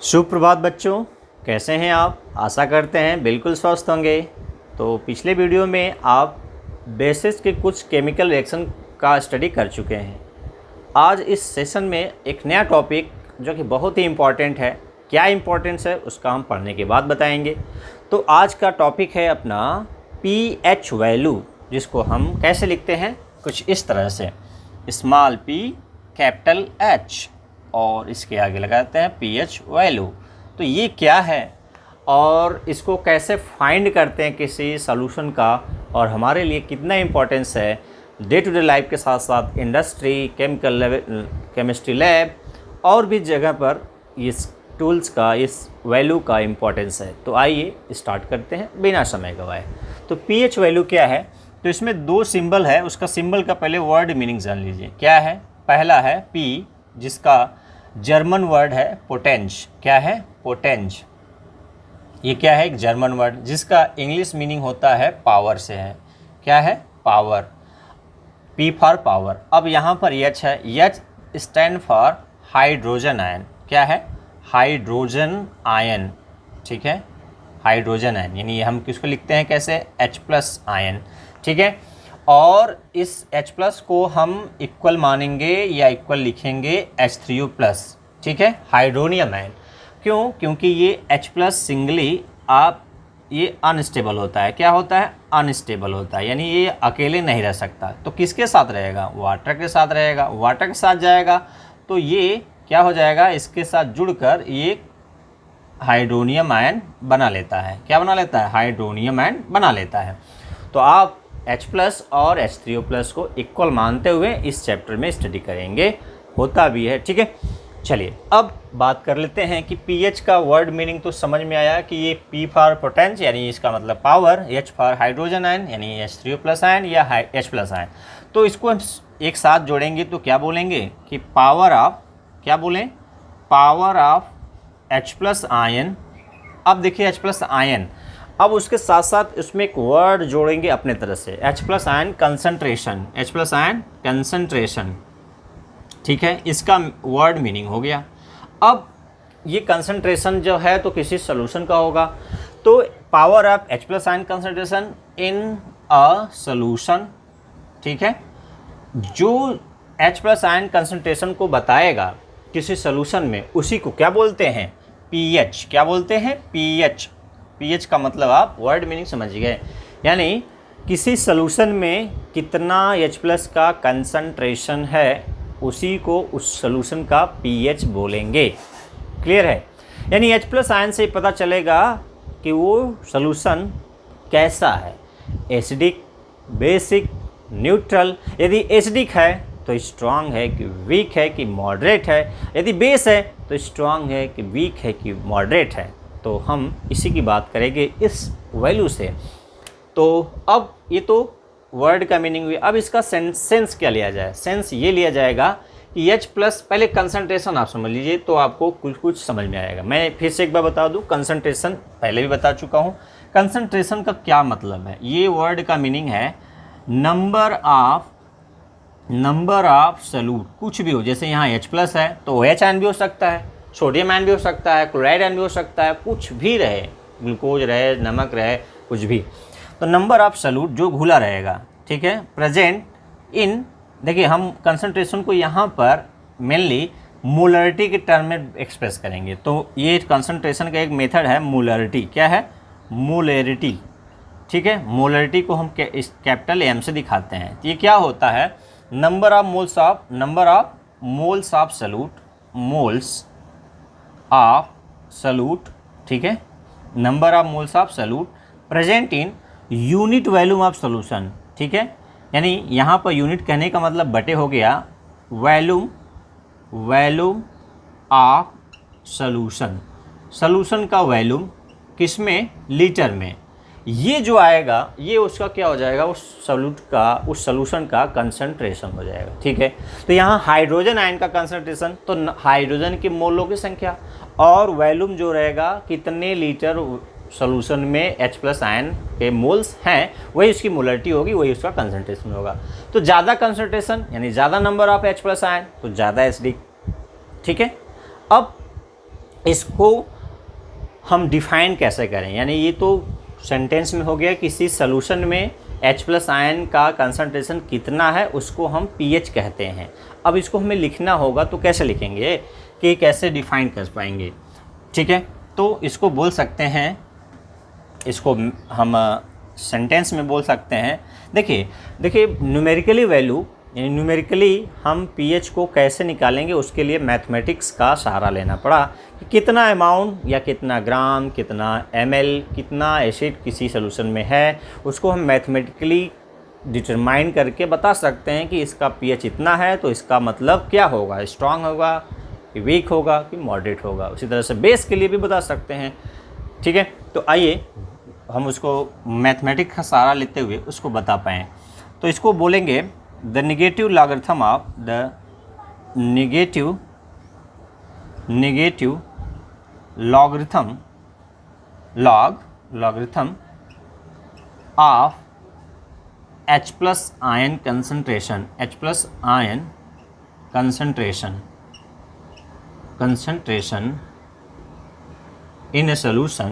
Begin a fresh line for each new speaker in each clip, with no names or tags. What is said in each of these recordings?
सुप्रभात बच्चों, कैसे हैं आप? आशा करते हैं बिल्कुल स्वस्थ होंगे। तो पिछले वीडियो में आप बेसिस के कुछ केमिकल रिएक्शन का स्टडी कर चुके हैं। आज इस सेशन में एक नया टॉपिक जो कि बहुत ही इम्पॉर्टेंट है, क्या इम्पोर्टेंस है उसका हम पढ़ने के बाद बताएंगे। तो आज का टॉपिक है अपना पीएच वैल्यू, जिसको हम कैसे लिखते हैं, कुछ इस तरह से, स्मॉल पी कैपिटल एच और इसके आगे लगाते हैं पीएच वैल्यू। तो ये क्या है और इसको कैसे फाइंड करते हैं किसी सॉल्यूशन का, और हमारे लिए कितना इम्पोर्टेंस है डे टू डे लाइफ के साथ साथ इंडस्ट्री, केमिस्ट्री लैब और भी जगह पर इस टूल्स का, इस वैल्यू का इम्पोर्टेंस है। तो आइए स्टार्ट करते हैं बिना समय गवाए। तो पीएच वैल्यू क्या है? तो इसमें दो सिंबल है, उसका सिंबल का पहले वर्ड मीनिंग जान लीजिए। क्या है? पहला है पी, जिसका जर्मन वर्ड है पोटेंज। क्या है? पोटेंज। ये क्या है? एक जर्मन वर्ड जिसका इंग्लिश मीनिंग होता है पावर से है। क्या है? पावर। P for power. अब यहाँ पर एच है, H stand for hydrogen ion. क्या है? Hydrogen ion. ठीक है, हाइड्रोजन आयन, यानी हम किसको लिखते हैं कैसे? H+ ion. ठीक है, और इस H+ को हम इक्वल मानेंगे या इक्वल लिखेंगे H3O+। ठीक है, हाइड्रोनियम आयन। क्यों? क्योंकि ये H+ सिंगली ये अनस्टेबल होता है। क्या होता है? अनस्टेबल होता है, यानी ये अकेले नहीं रह सकता। तो किसके साथ रहेगा? वाटर के साथ रहेगा। वाटर के साथ जाएगा तो ये क्या हो जाएगा? इसके साथ जुड़कर ये हाइड्रोनियम आयन बना लेता है। क्या बना लेता है? हाइड्रोनियम आयन बना लेता है। तो आप H+ और H3O+ को इक्वल मानते हुए इस चैप्टर में स्टडी करेंगे, होता भी है। ठीक है, चलिए अब बात कर लेते हैं कि पीएच का वर्ड मीनिंग तो समझ में आया कि ये P फॉर पोटेंस, यानी इसका मतलब power, H for hydrogen ion यानी H3O+ आयन या H+ आयन। तो इसको हम एक साथ जोड़ेंगे तो क्या बोलेंगे कि पावर ऑफ, क्या बोलें? Power of H+ ion. अब देखिए H+ आयन, अब उसके साथ साथ इसमें एक वर्ड जोड़ेंगे अपने तरह से, H+ ion concentration. H+ ion concentration. ठीक है, इसका वर्ड मीनिंग हो गया। अब ये कंसंट्रेशन जो है तो किसी सॉल्यूशन का होगा, तो power of H+ ion concentration in a solution. ठीक है, जो H+ आयन कंसंट्रेशन को बताएगा किसी सॉल्यूशन में, उसी को क्या बोलते हैं? पीएच। क्या बोलते हैं? पीएच। पीएच का मतलब आप वर्ड मीनिंग समझ गए, यानी किसी सॉल्यूशन में कितना H+ का कंसंट्रेशन है उसी को उस सॉल्यूशन का पीएच बोलेंगे। क्लियर है? यानी H+ आयन से पता चलेगा कि वो सॉल्यूशन कैसा है, एसिडिक, बेसिक, न्यूट्रल। यदि एसिडिक है तो स्ट्रांग है कि वीक है कि मॉडरेट है, यदि बेस है तो स्ट्रांग है कि वीक है कि मॉडरेट है। तो हम इसी की बात करेंगे इस वैल्यू से। तो अब ये तो वर्ड का मीनिंग हुई। अब इसका सेंस क्या लिया जाए? सेंस ये लिया जाएगा कि H+, पहले कंसंट्रेशन आप समझ लीजिए तो आपको कुछ कुछ समझ में आएगा। मैं फिर से एक बार बता दूं, कंसंट्रेशन पहले भी बता चुका हूं। कंसंट्रेशन का क्या मतलब है? ये वर्ड का मीनिंग है नंबर ऑफ सॉल्यूट। कुछ भी हो, जैसे यहाँ H+ है तो OH आयन भी हो सकता है, सोडियम आयन भी हो सकता है, क्लोराइड आयन भी हो सकता है, कुछ भी रहे, ग्लूकोज रहे, नमक रहे, कुछ भी। तो नंबर ऑफ सॉल्यूट जो घुला रहेगा, ठीक है, प्रेजेंट इन, देखिए हम कंसंट्रेशन को यहाँ पर मेनली मोलरिटी के टर्म में एक्सप्रेस करेंगे। तो ये कंसंट्रेशन का एक मेथड है मोलरिटी। क्या है? मोलरिटी। ठीक है, मोलरिटी को हम कैपिटल M से दिखाते हैं। तो ये क्या होता है? Number of moles of solute, moles of solute. ठीक है, number of moles of solute present in unit volume of solution. ठीक है, यानी यहाँ पर यूनिट कहने का मतलब बटे हो गया वॉल्यूम ऑफ सॉल्यूशन। सॉल्यूशन का वॉल्यूम किसमें? लीटर में। ये जो आएगा ये उसका क्या हो जाएगा? उस सॉल्यूशन का कंसंट्रेशन हो जाएगा। ठीक है, तो यहाँ हाइड्रोजन आयन का कंसंट्रेशन, तो हाइड्रोजन की मोलों की संख्या, और वॉल्यूम जो रहेगा कितने लीटर सॉल्यूशन में H+ आयन के मोल्स हैं, वही उसकी मोलरिटी होगी, वही उसका कंसंट्रेशन होगा। तो ज़्यादा कंसंट्रेशन यानी ज़्यादा नंबर ऑफ H+ आयन तो ज़्यादा एसिडिक। ठीक है, अब इसको हम डिफाइन कैसे करें, यानी ये तो सेंटेंस में हो गया, किसी सॉल्यूशन में H+ आयन का कंसंट्रेशन कितना है उसको हम pH कहते हैं। अब इसको हमें लिखना होगा तो कैसे लिखेंगे, कि कैसे डिफाइन कर पाएंगे। ठीक है, तो इसको बोल सकते हैं, इसको हम सेंटेंस में बोल सकते हैं। देखिए न्यूमेरिकली वैल्यू, यानी न्यूमेरिकली हम pH को कैसे निकालेंगे, उसके लिए मैथमेटिक्स का सहारा लेना पड़ा कि कितना अमाउंट या कितना ग्राम, कितना ml, कितना एसिड किसी सॉल्यूशन में है, उसको हम मैथमेटिकली डिटरमाइन करके बता सकते हैं कि इसका pH इतना है तो इसका मतलब क्या होगा, स्ट्रांग होगा कि वीक होगा कि मॉडरेट होगा। उसी तरह से बेस के लिए भी बता सकते हैं। ठीक है, तो आइए हम उसको मैथमेटिक्स का सहारा लेते हुए उसको बता पाएँ। तो इसको बोलेंगे the negative logarithm of the negative logarithm of H+ ion concentration, H+ ion concentration in a solution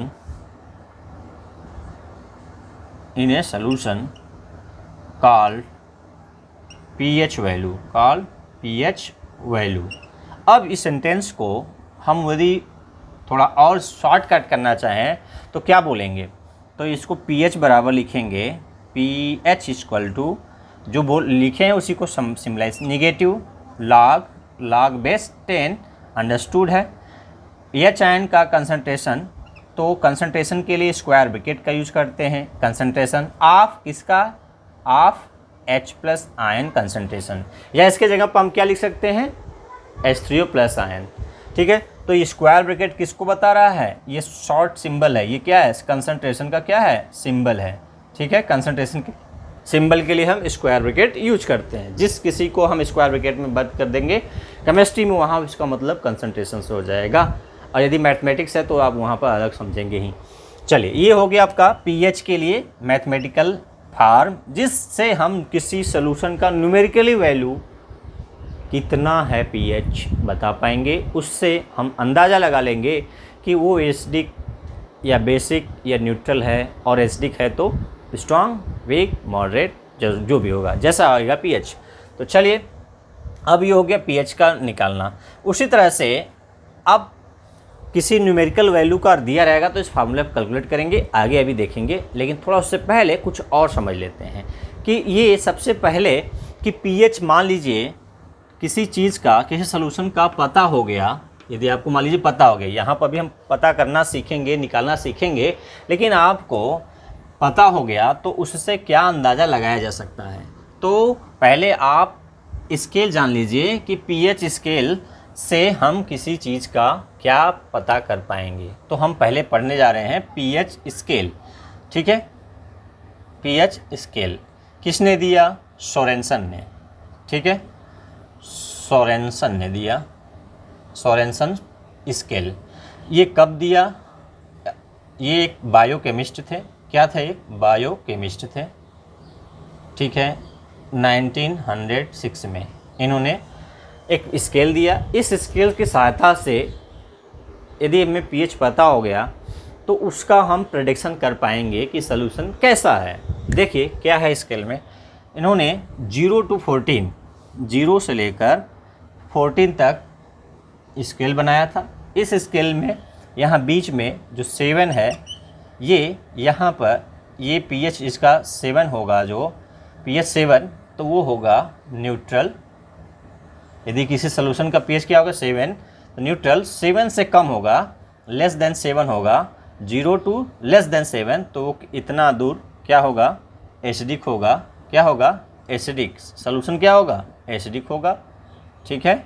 called pH value। अब इस सेंटेंस को हम यदि थोड़ा और शॉर्टकट करना चाहें तो क्या बोलेंगे, तो इसको pH बराबर लिखेंगे, pH इक्वल टू जो लिखे हैं उसी को symbolize, negative log base 10 understood है। pH आयन का कंसंट्रेशन, तो कंसंट्रेशन के लिए स्क्वायर ब्रैकेट का यूज करते हैं, कंसंट्रेशन ऑफ किसका, ऑफ H+ आयन कंसंट्रेशन, या इसके जगह पर हम क्या लिख सकते हैं, H3O+ आयन। ठीक है, तो ये स्क्वायर ब्रैकेट किसको बता रहा है, ये शॉर्ट सिंबल है, ये क्या है, कंसंट्रेशन का क्या है, सिंबल है। ठीक है, कंसंट्रेशन के सिंबल के लिए हम स्क्वायर ब्रैकेट यूज करते हैं। जिस किसी को हम स्क्वायर ब्रैकेट में बंद कर देंगे केमिस्ट्री में, वहाँ इसका मतलब कंसंट्रेशन से हो जाएगा, और यदि मैथमेटिक्स है तो आप वहाँ पर अलग समझेंगे ही। चलिए, ये हो गया आपका pH के लिए मैथमेटिकल फार्म, जिससे हम किसी सॉल्यूशन का न्यूमेरिकली वैल्यू कितना है pH बता पाएंगे। उससे हम अंदाज़ा लगा लेंगे कि वो एसिडिक या बेसिक या न्यूट्रल है, और एसिडिक है तो स्ट्रॉन्ग, वीक, मॉडरेट, जो भी होगा, जैसा आएगा pH। तो चलिए, अब ये हो गया pH का निकालना। उसी तरह से अब किसी न्यूमेरिकल वैल्यू का दिया रहेगा तो इस फार्मूले पर कैलकुलेट करेंगे, आगे अभी देखेंगे। लेकिन थोड़ा उससे पहले कुछ और समझ लेते हैं कि ये सबसे पहले कि pH, मान लीजिए किसी चीज़ का, किसी सॉल्यूशन का पता हो गया, यदि आपको मान लीजिए पता हो गया, यहाँ पर भी हम पता करना सीखेंगे, निकालना सीखेंगे, लेकिन आपको पता हो गया तो उससे क्या अंदाज़ा लगाया जा सकता है। तो पहले आप स्केल जान लीजिए कि pH स्केल से हम किसी चीज़ का क्या पता कर पाएंगे। तो हम पहले पढ़ने जा रहे हैं pH स्केल। ठीक है, pH स्केल किसने दिया, सोरेनसन ने। ठीक है, सोरेनसन ने दिया, सोरेनसन स्केल। ये कब दिया, ये एक बायोकेमिस्ट थे, क्या थे, एक बायोकेमिस्ट थे। ठीक है, 1906 में इन्होंने एक स्केल दिया। इस स्केल की सहायता से यदि हमें pH पता हो गया तो उसका हम प्रेडिक्शन कर पाएंगे कि सॉल्यूशन कैसा है। देखिए क्या है स्केल में, इन्होंने 0 to 14, 0 से लेकर 14 तक स्केल बनाया था। इस स्केल में यहाँ बीच में जो 7 है, ये यहाँ पर ये pH इसका 7 होगा, जो pH 7, तो वो होगा न्यूट्रल। यदि किसी सॉल्यूशन का pH क्या होगा, 7, तो न्यूट्रल। 7 से कम होगा, लेस देन 7 होगा, 0 to लेस देन 7, तो इतना दूर क्या होगा, एसिडिक होगा। क्या होगा, एसिडिक। सॉल्यूशन क्या होगा, एसिडिक होगा। ठीक है,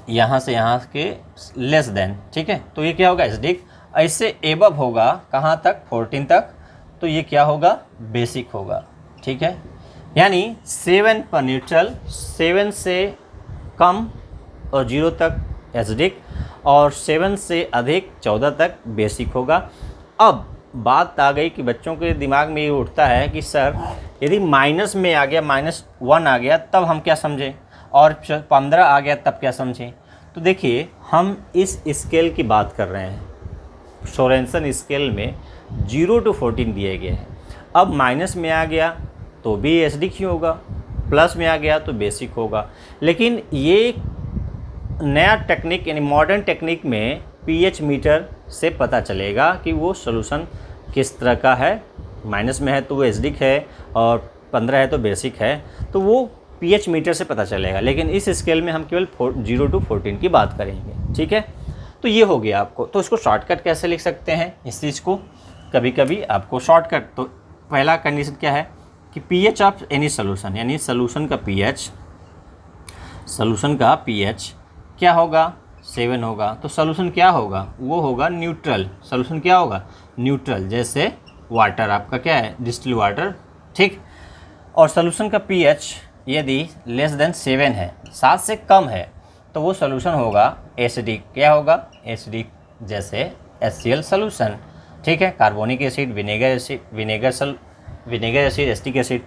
यहाँ से यहाँ के लेस देन। ठीक है, तो ये क्या होगा, एसिडिक। ऐसे एबव होगा कहाँ तक, 14 तक, तो ये क्या होगा, बेसिक होगा। ठीक है, यानी 7 पर न्यूट्रल, 7 से कम और 0 तक एसिडिक, और 7 से अधिक 14 तक बेसिक होगा। अब बात आ गई कि बच्चों के दिमाग में ये उठता है कि सर यदि माइनस में आ गया, -1 आ गया, तब हम क्या समझें, और 15 आ गया तब क्या समझें। तो देखिए हम इस स्केल की बात कर रहे हैं, सोरेनसन स्केल में 0 to 14 दिए गए हैं। अब माइनस में आ गया तो भी एसिडिक ही होगा, प्लस में आ गया तो बेसिक होगा। लेकिन ये नया टेक्निक यानी मॉडर्न टेक्निक में पीएच मीटर से पता चलेगा कि वो सॉल्यूशन किस तरह का है। माइनस में है तो वो एसिडिक है और 15 है तो बेसिक है, तो वो पीएच मीटर से पता चलेगा। लेकिन इस स्केल में हम केवल 0 to 14 की बात करेंगे, ठीक है। तो ये हो गया आपको। तो इसको शॉर्टकट कैसे लिख सकते हैं इस चीज़ को, कभी कभी आपको शॉर्टकट, तो पहला कंडीशन क्या है कि पीएच ऑफ एनी सोल्यूशन, यानी सोल्यूशन का पीएच क्या होगा, 7 होगा। तो सोल्यूशन क्या होगा, वो होगा न्यूट्रल। सोल्यूशन क्या होगा, न्यूट्रल। जैसे वाटर आपका क्या है, डिस्टिल वाटर, ठीक। और सोल्यूशन का पीएच यदि लेस देन 7 है, 7 से कम है, तो वो सोल्यूशन होगा एसिडिक। क्या होगा, एसिडिक। जैसे HCl सोल्यूशन, ठीक है, carbonic acid, vinegar acid, acetic acid.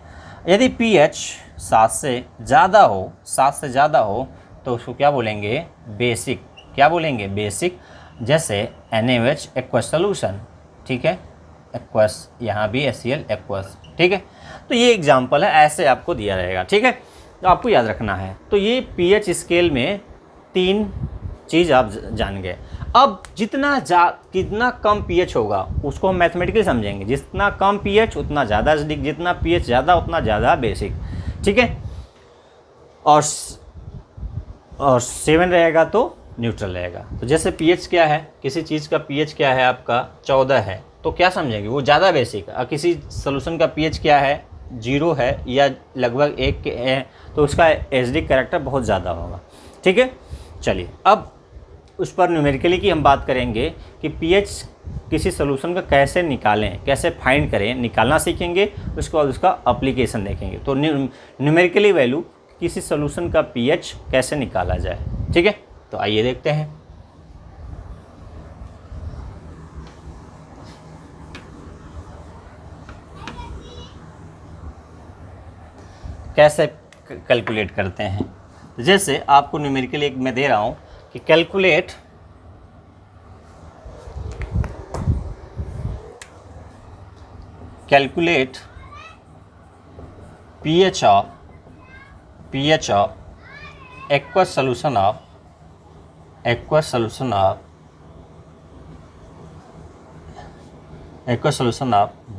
यदि पीएच 7 से ज़्यादा हो तो उसको क्या बोलेंगे, बेसिक। क्या बोलेंगे, बेसिक। जैसे NaOH एक्वस सोल्यूशन, ठीक है, एक्वस, यहाँ भी HCl एक्वस, ठीक है। तो ये एग्जाम्पल है, ऐसे आपको दिया रहेगा, ठीक है। तो आपको याद रखना है। तो ये पीएच स्केल में 3 चीज़ आप जान गए। अब कितना कम पीएच होगा उसको हम मैथमेटिकली समझेंगे। जितना कम पीएच उतना ज़्यादा एसिडिक, जितना पीएच ज़्यादा उतना ज़्यादा बेसिक, ठीक है। और 7 रहेगा तो न्यूट्रल रहेगा। तो जैसे पीएच क्या है, किसी चीज़ का पीएच क्या है आपका 14 है, तो क्या समझेंगे, वो ज़्यादा बेसिक। और किसी सोल्यूशन का पीएच क्या है, 0 है या लगभग 1 है, तो उसका एसिडिक कैरेक्टर बहुत ज़्यादा होगा, ठीक है। चलिए अब उस पर न्यूमेरिकली की हम बात करेंगे कि पीएच किसी सोल्यूशन का कैसे निकालें, कैसे फाइंड करें, निकालना सीखेंगे। उसके बाद उसका एप्लीकेशन देखेंगे। तो न्यूमेरिकली वैल्यू किसी सोल्यूशन का पीएच कैसे निकाला जाए, ठीक है। तो आइए देखते हैं। कैसे कैलकुलेट करते हैं। तो जैसे आपको न्यूमेरिकली एक मैं दे रहा हूँ कि calculate pH of aqueous solution of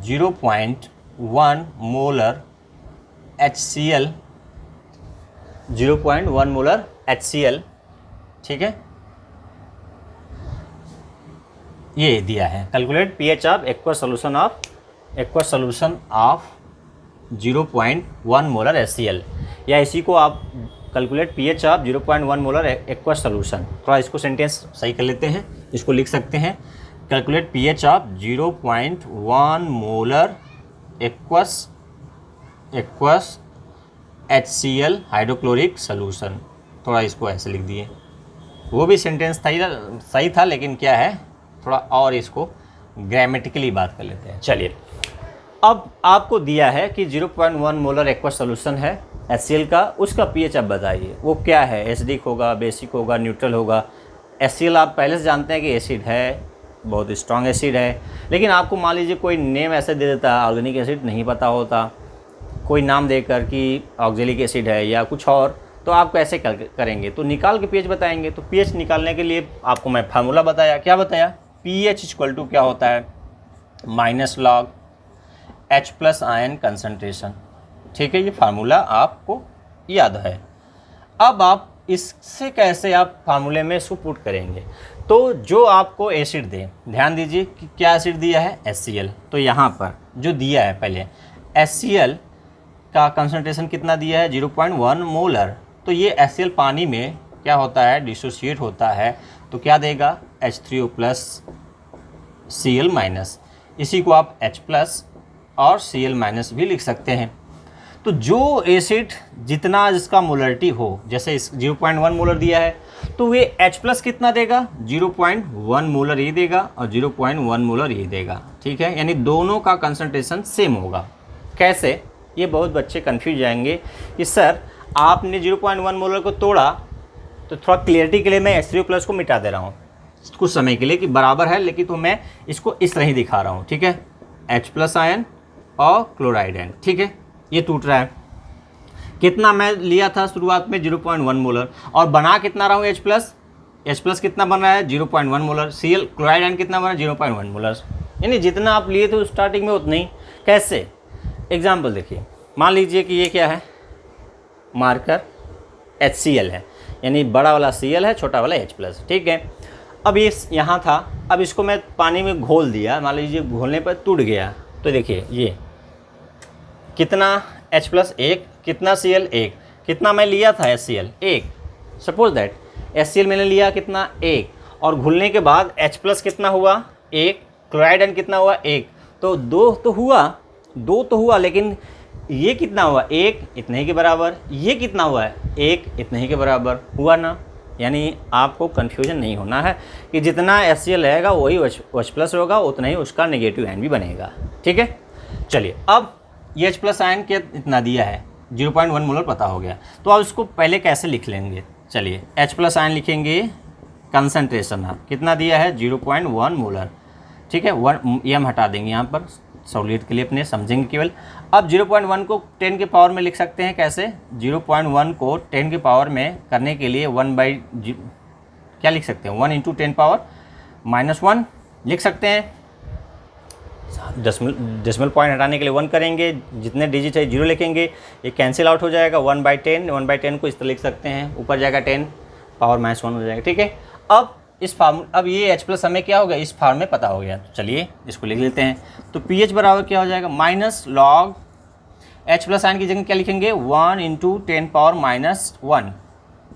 0.1 molar HCl, 0.1 molar HCl, ठीक है। ये दिया है, calculate pH of aqueous solution of 0.1 molar HCl, या इसी को आप calculate pH of 0.1 molar aqueous solution. थोड़ा इसको सेंटेंस सही कर लेते हैं, इसको लिख सकते हैं, calculate pH of 0.1 molar aqueous HCl hydrochloric solution. थोड़ा इसको ऐसे लिख दिए, वो भी सेंटेंस सही था, लेकिन क्या है, थोड़ा और इसको ग्रामेटिकली बात कर लेते हैं। चलिए अब आपको दिया है कि 0.1 मोलर एक्वस सोल्यूशन है HCl का, उसका पीएच आप बताइए वो क्या है, एसिडिक होगा, बेसिक होगा, न्यूट्रल होगा। HCl आप पहले से जानते हैं कि एसिड है, बहुत स्ट्रॉन्ग एसिड है। लेकिन आपको मान लीजिए कोई नेम ऐसे दे देता है, ऑर्गेनिक एसिड नहीं पता होता, कोई नाम देकर कि ऑक्जेलिक एसिड है या कुछ और, तो आप कैसे करेंगे, तो निकाल के पीएच बताएंगे। तो पीएच निकालने के लिए आपको मैं फार्मूला बताया, क्या बताया, पीएच इक्वल टू क्या होता है, -log H plus ion concentration, ठीक है। ये फार्मूला आपको याद है। अब आप इससे कैसे आप फार्मूले में इसको पुट करेंगे, तो जो आपको एसिड दे, ध्यान दीजिए कि क्या एसिड दिया है, HCl। तो यहाँ पर जो दिया है पहले HCl का कंसंट्रेशन कितना दिया है, 0.1 मोलर। तो ये HCl पानी में क्या होता है, डिसोसिएट होता है, तो क्या देगा, H3O प्लस Cl माइनस। इसी को आप H प्लस और Cl माइनस भी लिख सकते हैं। तो जो एसिड जितना जिसका मोलरिटी हो, जैसे इस 0.1 मोलर दिया है, तो वे H प्लस कितना देगा, 0.1 मोलर ये देगा और 0.1 मोलर ये देगा, ठीक है। यानी दोनों का कंसंट्रेशन सेम होगा। कैसे, ये बहुत बच्चे कंफ्यूज जाएंगे कि सर आपने 0.1 मोलर को तोड़ा तो थोड़ा क्लियरिटी के लिए मैं H3O+ को मिटा दे रहा हूँ कुछ समय के लिए कि बराबर है, लेकिन तो मैं इसको इस तरह ही दिखा रहा हूँ, ठीक है। H+ आयन और क्लोराइड आयन, ठीक है, ये टूट रहा है। कितना मैं लिया था शुरुआत में 0.1 मोलर, और बना कितना रहा हूँ H+ कितना बन रहा है 0.1 मोलर, Cl क्लोराइड आयन कितना बना 0.1 मोलर, यानी जितना आप लिए थे स्टार्टिंग में उतना ही। कैसे? एग्जाम्पल देखिए, मान लीजिए कि ये क्या है, मार्कर HCl है, यानी बड़ा वाला Cl है, छोटा वाला H+, ठीक है। अब ये यहाँ था, अब इसको मैं पानी में घोल दिया, मान लीजिए घोलने पर टूट गया, तो देखिए ये कितना H+ 1, कितना Cl 1, कितना मैं लिया था HCl 1, सपोज दैट HCl मैंने लिया कितना 1, और घुलने के बाद H+ कितना हुआ 1, क्लोराइड आयन कितना हुआ 1, तो 2 तो हुआ, लेकिन ये कितना हुआ 1, इतने ही के बराबर, ये कितना हुआ है 1, इतने ही के बराबर हुआ ना। यानी आपको कन्फ्यूजन नहीं होना है कि जितना HCl रहेगा वही H+ होगा, उतना ही उसका नेगेटिव आयन भी बनेगा, ठीक है। चलिए, अब ये H+ आयन के इतना दिया है 0.1 मोलर पता हो गया, तो अब इसको पहले कैसे लिख लेंगे। चलिए, H+ आयन लिखेंगे, कंसंट्रेशन कितना दिया है 0.1 मोलर, ठीक है। 1 ये हम हटा देंगे यहाँ पर सहूलियत के लिए, अपने समझेंगे केवल। अब 0.1 को 10 के पावर में लिख सकते हैं, कैसे? 0.1 को 10 के पावर में करने के लिए क्या लिख सकते हैं, 1 × 10 -1 लिख सकते हैं। डेसिमल पॉइंट हटाने के लिए 1 करेंगे, जितने डिजिट है 0 लिखेंगे, ये कैंसिल आउट हो जाएगा। 1/10 को इस तरह लिख सकते हैं, ऊपर जाएगा 10 पावर -1 हो जाएगा, ठीक है। अब ये H+ हमें क्या हो गया, इस फॉर्म में पता हो गया, तो चलिए इसको लिख लेते हैं। तो pH बराबर क्या हो जाएगा, -log H+ आयन की जगह क्या लिखेंगे 1 × 10⁻⁻1,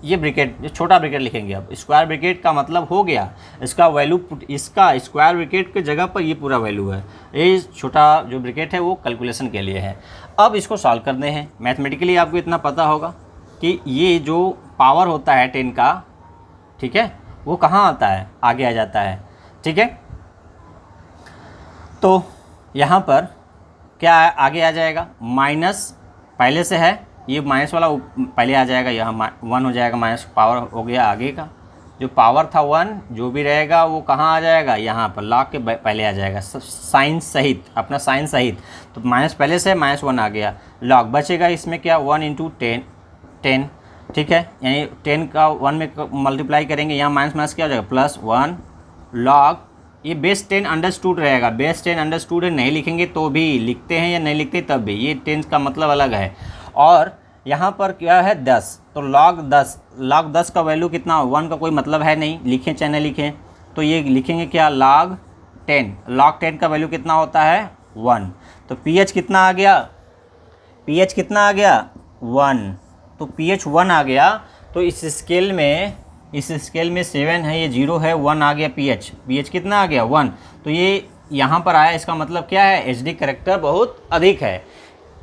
ये ब्रैकेट, ये छोटा ब्रैकेट लिखेंगे। अब स्क्वायर ब्रैकेट का मतलब हो गया इसका वैल्यू, इसका स्क्वायर ब्रैकेट के जगह पर ये पूरा वैल्यू है, ये छोटा जो ब्रैकेट है वो कैलकुलेशन के लिए है। अब इसको सॉल्व करने हैं मैथमेटिकली, आपको इतना पता होगा कि ये जो पावर होता है 10 का, ठीक है, वो कहाँ आता है, आगे आ जाता है, ठीक है। तो यहाँ पर क्या आगे आ जाएगा, माइनस पहले से है, ये माइनस वाला पहले आ जाएगा, यहाँ 1 हो जाएगा, माइनस पावर हो गया आगे का, जो पावर था 1 जो भी रहेगा वो कहाँ आ जाएगा, यहाँ पर लॉग के पहले आ जाएगा, साइन सहित, अपना साइन सहित। तो माइनस पहले से -1 आ गया, लॉग बचेगा इसमें क्या 1 × 10, ठीक है, यानी 10 का 1 में मल्टीप्लाई करेंगे, यहाँ माइनस क्या हो जाएगा +1 लॉग, ये बेस 10 अंडरस्टूड रहेगा, बेस 10 अंडरस्टूड है, नहीं लिखेंगे तो भी, लिखते हैं या नहीं लिखते तब भी, ये 10 का मतलब अलग है। और यहाँ पर क्या है 10, तो log 10 का वैल्यू कितना, 1 का कोई मतलब है नहीं, लिखें चाहे नहीं लिखें, तो ये लिखेंगे क्या log 10 का वैल्यू कितना होता है 1। तो pH कितना आ गया, 1, तो pH 1 आ गया। तो इस स्केल में 7 है, ये 0 है, 1 आ गया pH कितना आ गया 1, तो ये यहाँ पर आया, इसका मतलब क्या है HD कैरेक्टर बहुत अधिक है।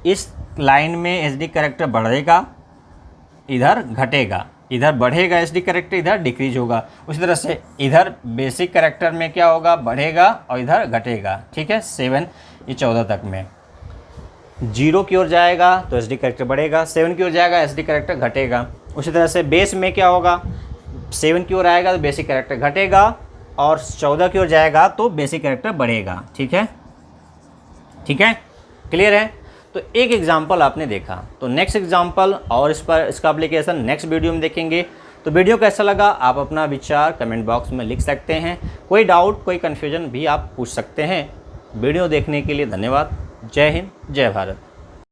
इस लाइन में HD कैरेक्टर बढ़ेगा, इधर घटेगा, इधर बढ़ेगा SD कैरेक्टर, इधर डिक्रीज होगा। उसी तरह से इधर बेसिक कैरेक्टर में क्या होगा, बढ़ेगा और इधर घटेगा, ठीक है। 7 ये 14 तक में 0 की ओर जाएगा तो SD कैरेक्टर बढ़ेगा, 7 की ओर जाएगा SD कैरेक्टर घटेगा। उसी तरह से बेस में क्या होगा, 7 की ओर आएगा तो बेसिक कैरेक्टर घटेगा, और 14 की ओर जाएगा तो बेसिक कैरेक्टर बढ़ेगा, ठीक है, क्लियर है। तो एक एग्जाम्पल आपने देखा, तो नेक्स्ट एग्जाम्पल और इसका एप्लीकेशन नेक्स्ट वीडियो में देखेंगे। तो वीडियो कैसा लगा आप अपना विचार कमेंट बॉक्स में लिख सकते हैं, कोई डाउट कोई कन्फ्यूजन भी आप पूछ सकते हैं। वीडियो देखने के लिए धन्यवाद। जय हिंद, जय भारत।